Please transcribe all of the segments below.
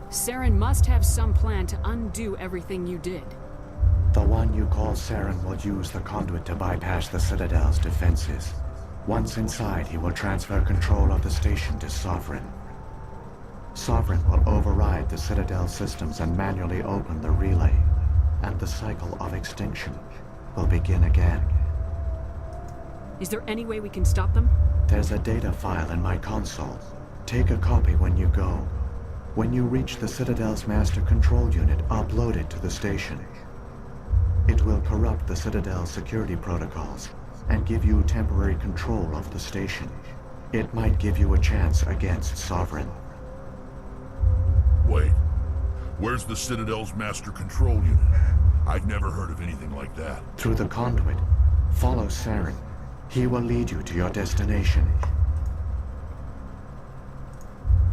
Saren must have some plan to undo everything you did. The one you call Saren will use the Conduit to bypass the Citadel's defenses. Once inside, he will transfer control of the station to Sovereign. Sovereign will override the Citadel systems and manually open the relay, and the cycle of extinction will begin again. Is there any way we can stop them? There's a data file in my console. Take a copy when you go. When you reach the Citadel's master control unit, upload it to the station. It will corrupt the Citadel's security protocols and give you temporary control of the station. It might give you a chance against Sovereign. Wait, where's the Citadel's master control unit? I've never heard of anything like that. Through the Conduit, follow Saren. He will lead you to your destination.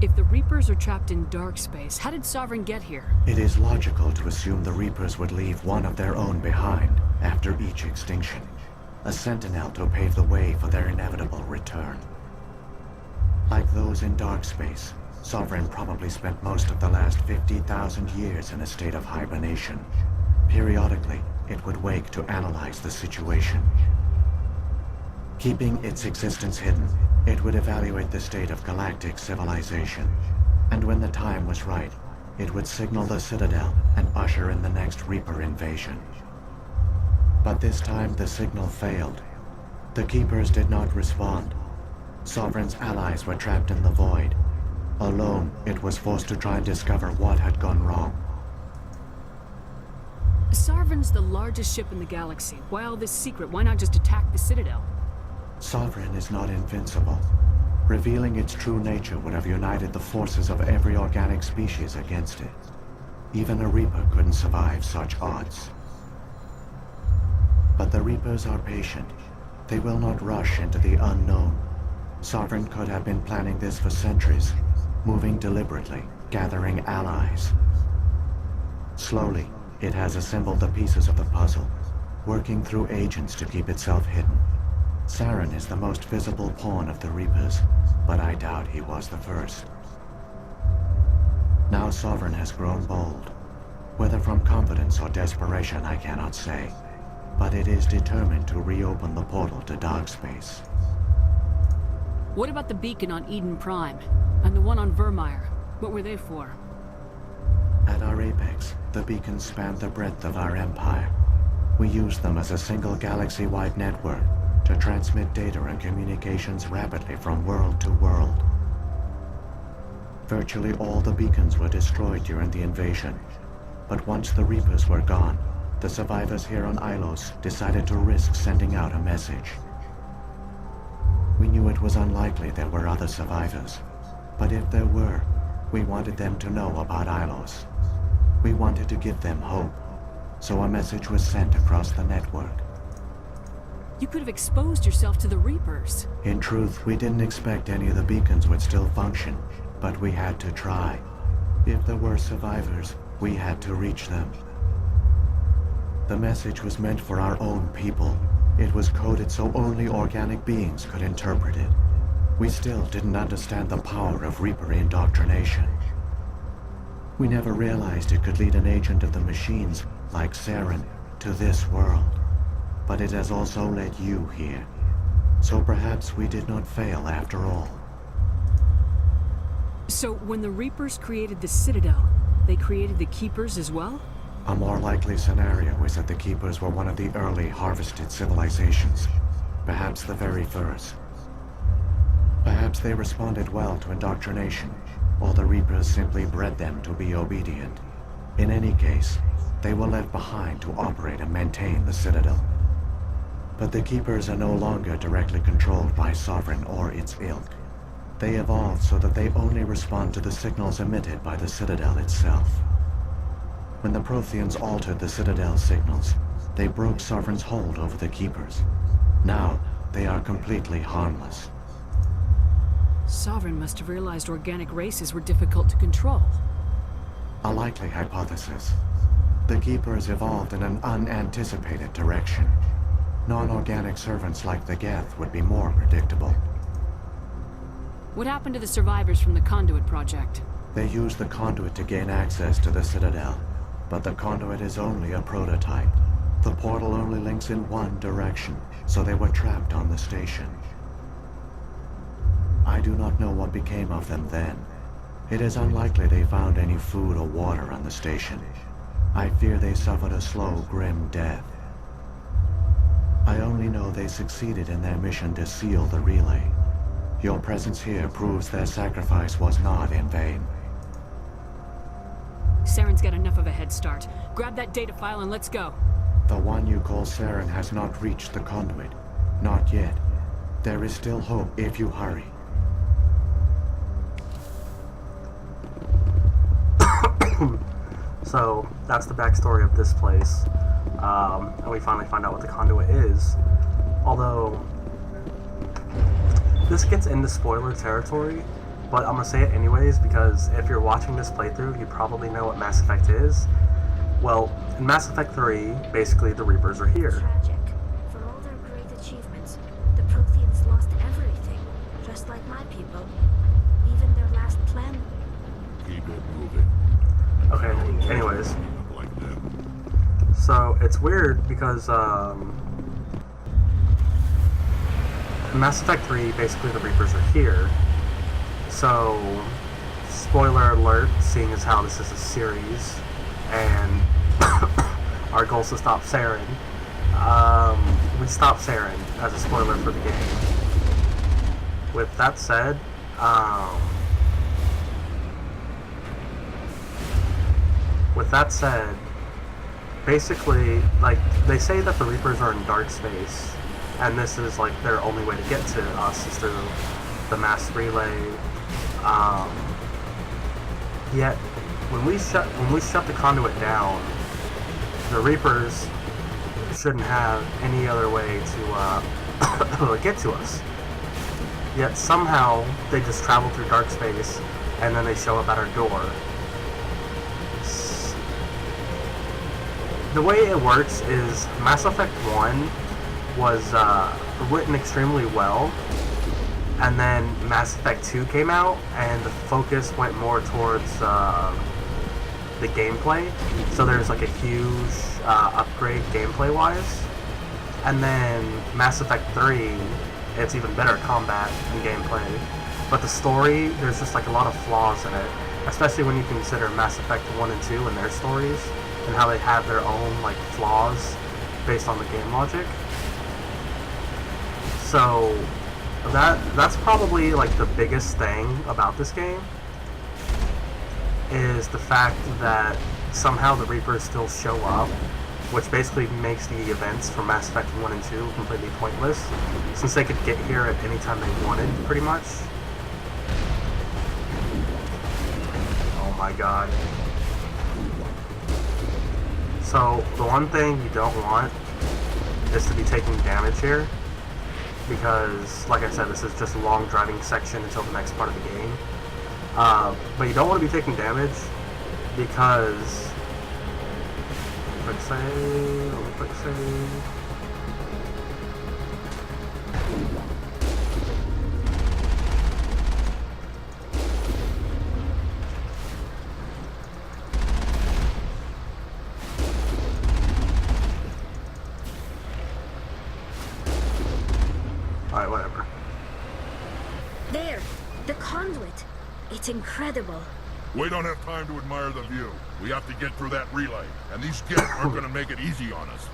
If the Reapers are trapped in dark space, how did Sovereign get here? It is logical to assume the Reapers would leave one of their own behind after each extinction. A sentinel to pave the way for their inevitable return. Like those in dark space, Sovereign probably spent most of the last 50,000 years in a state of hibernation. Periodically, it would wake to analyze the situation. Keeping its existence hidden, it would evaluate the state of galactic civilization. And when the time was right, it would signal the Citadel and usher in the next Reaper invasion. But this time the signal failed. The Keepers did not respond. Sovereign's allies were trapped in the void. Alone, it was forced to try and discover what had gone wrong. Sovereign's the largest ship in the galaxy. Why all this secret? Why not just attack the Citadel? Sovereign is not invincible. Revealing its true nature would have united the forces of every organic species against it. Even a Reaper couldn't survive such odds. But the Reapers are patient. They will not rush into the unknown. Sovereign could have been planning this for centuries, moving deliberately, gathering allies. Slowly, it has assembled the pieces of the puzzle, working through agents to keep itself hidden. Saren is the most visible pawn of the Reapers, but I doubt he was the first. Now Sovereign has grown bold. Whether from confidence or desperation, I cannot say. But it is determined to reopen the portal to dark space. What about the beacon on Eden Prime? And the one on Vermeer? What were they for? At our apex, the beacons spanned the breadth of our empire. We used them as a single galaxy-wide network to transmit data and communications rapidly from world to world. Virtually all the beacons were destroyed during the invasion, but once the Reapers were gone, the survivors here on Ilos decided to risk sending out a message. We knew it was unlikely there were other survivors, but if there were, we wanted them to know about Ilos. We wanted to give them hope, so a message was sent across the network. You could have exposed yourself to the Reapers. In truth, we didn't expect any of the beacons would still function, but we had to try. If there were survivors, we had to reach them. The message was meant for our own people. It was coded so only organic beings could interpret it. We still didn't understand the power of Reaper indoctrination. We never realized it could lead an agent of the machines, like Saren, to this world. But it has also led you here. So perhaps we did not fail after all. So when the Reapers created the Citadel, they created the Keepers as well? A more likely scenario is that the Keepers were one of the early harvested civilizations. Perhaps the very first. Perhaps they responded well to indoctrination, or the Reapers simply bred them to be obedient. In any case, they were left behind to operate and maintain the Citadel. But the Keepers are no longer directly controlled by Sovereign or its ilk. They evolved so that they only respond to the signals emitted by the Citadel itself. When the Protheans altered the Citadel's signals, they broke Sovereign's hold over the Keepers. Now, they are completely harmless. Sovereign must have realized organic races were difficult to control. A likely hypothesis. The Keepers evolved in an unanticipated direction. Non-organic servants like the Geth would be more predictable. What happened to the survivors from the Conduit project? They used the Conduit to gain access to the Citadel, but the Conduit is only a prototype. The portal only links in one direction, so they were trapped on the station. I do not know what became of them then. It is unlikely they found any food or water on the station. I fear they suffered a slow, grim death. I only know they succeeded in their mission to seal the relay. Your presence here proves their sacrifice was not in vain. Saren's got enough of a head start. Grab that data file and let's go. The one you call Saren has not reached the Conduit. Not yet. There is still hope if you hurry. So, that's the backstory of this place. And we finally find out what the Conduit is. Although, this gets into spoiler territory, but I'm gonna say it anyways because if you're watching this playthrough, you probably know what Mass Effect is. Well, in Mass Effect 3, basically the Reapers are here. Tragic. For all their great achievements, the Protheans lost everything, just like my people. Even their last plan. Keep it moving. Okay, anyways. Like that. So, it's weird because, in Mass Effect 3, basically the Reapers are here. So, spoiler alert, seeing as how this is a series, and our goal is to stop Saren, we stop Saren as a spoiler for the game. With that said, basically, like, they say that the Reapers are in dark space, and this is, like, their only way to get to us is through the mass relay. Yet, when we shut the Conduit down, the Reapers shouldn't have any other way to get to us. Yet somehow, they just travel through dark space, and then they show up at our door. The way it works is Mass Effect 1 was written extremely well, and then Mass Effect 2 came out, and the focus went more towards the gameplay. So there's like a huge upgrade gameplay-wise. And then Mass Effect 3, it's even better combat and gameplay. But the story, there's just like a lot of flaws in it, especially when you consider Mass Effect 1 and 2 and their stories, and how they have their own like flaws based on the game logic. So that's probably like the biggest thing about this game, is the fact that somehow the Reapers still show up, which basically makes the events from Mass Effect 1 and 2 completely pointless, since they could get here at any time they wanted, pretty much. Oh my god. So, the one thing you don't want is to be taking damage here, because, like I said, this is just a long driving section until the next part of the game. But you don't want to be taking damage, because... Quick save... Alright, whatever. There! The Conduit! It's incredible. We don't have time to admire the view. We have to get through that relay, and these Geth aren't gonna make it easy on us.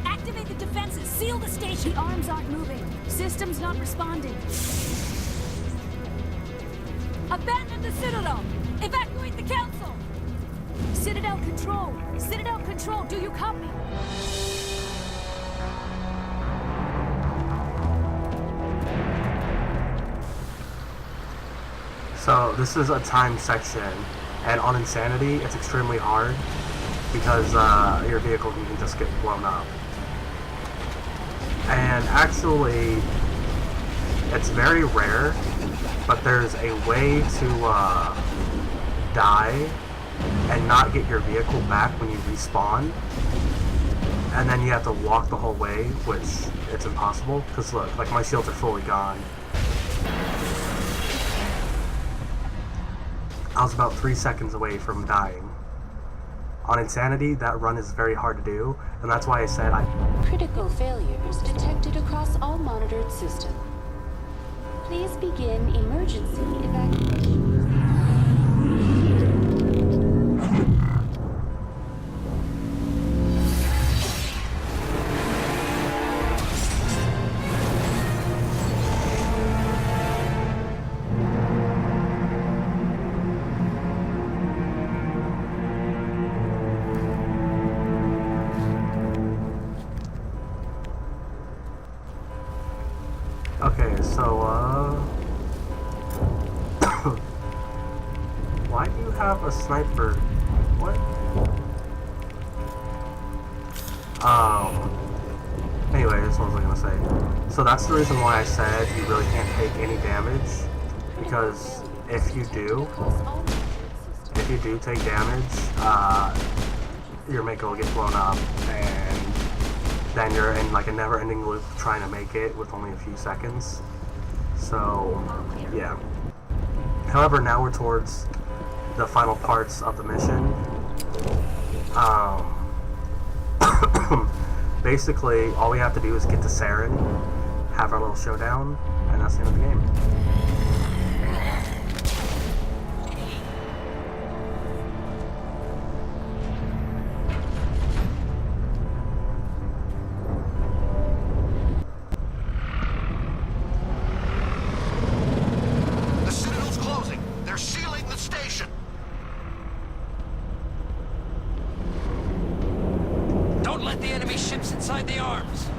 Activate the defenses! Seal the station! The arms aren't moving. Systems not responding. Abandon the Citadel! If Citadel Control! Citadel Control, do you copy? So this is a time section, and on Insanity, it's extremely hard because your vehicle can just get blown up. And actually, it's very rare, but there's a way to die and not get your vehicle back when you respawn. And then you have to walk the whole way, which it's impossible, because look, like my shields are fully gone. I was about 3 seconds away from dying. On Insanity, that run is very hard to do, and that's why I said Critical failures detected across all monitored systems. Please begin emergency evacuation. Okay, so, why do you have a sniper? What? Anyway, this what was I gonna say. So that's the reason why I said you really can't take any damage, because if you do take damage, your maker will get blown up, and then you're in like a never-ending loop trying to make it with only a few seconds. So, yeah. However, now we're towards the final parts of the mission. Basically, all we have to do is get to Saren, have our little showdown, and that's the end of the game. The Citadel's closing. They're sealing the station. Don't let the enemy ships inside the arms.